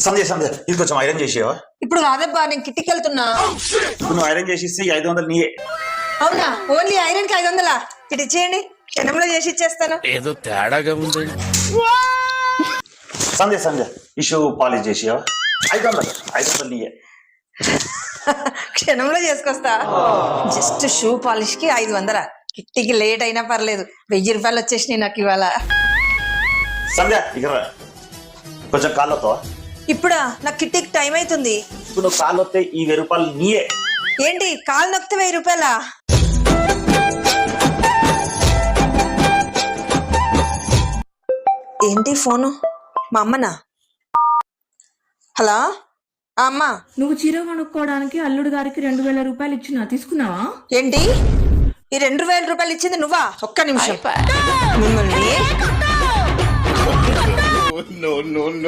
సంధ్య ఇది కొంచెం ఐరన్ చేసేవా? ఇప్పుడు కాదబ్బా, నేను కిట్టికి వెళ్తున్నా. ఇప్పుడు నువ్వు ఐరన్ చేసి 500 నీయే. అవునా? ఓన్లీ ఐరన్ కి 500? ఇటు ఇచ్చేయండి, క్షణంలో చేసి ఇచ్చేస్తాను. ఏదో తేడాగా ఉంది. సంధ్య ఈ షూ పాలిష్ చేసేవా? 500 నీయే. క్షణంలో చేసుకొస్తా. జస్ట్ షూ పాలిష్ కి 500. కిట్టికి లేట్ అయినా పర్లేదు, 1000 రూపాయలు వచ్చేసినాయి నాకు ఇవాళ. సంధ్య ఇక్కడ కొంచెం కాళ్ళు వస్తావా? ఇప్పుడా? నాకు కిట్టికి టైం అవుతుంది. ఇప్పుడు నువ్వు కాళ్ళు వస్తే ఈ 1000 రూపాయలు నీయే. ఏంటి కాలు నొక్కితే 1000 రూపాయలా? ఏంటి ఫోను? మా అమ్మనా? హలో అమ్మా, నువ్వు చీర కొనుక్కోవడానికి అల్లుడు గారికి 2000 రూపాయలు ఇచ్చినా తీసుకున్నావా? ఏంటి ఈ 2000 రూపాయలు ఇచ్చింది నువ్వా? ఒక్క నిమిషం మిమ్మల్ని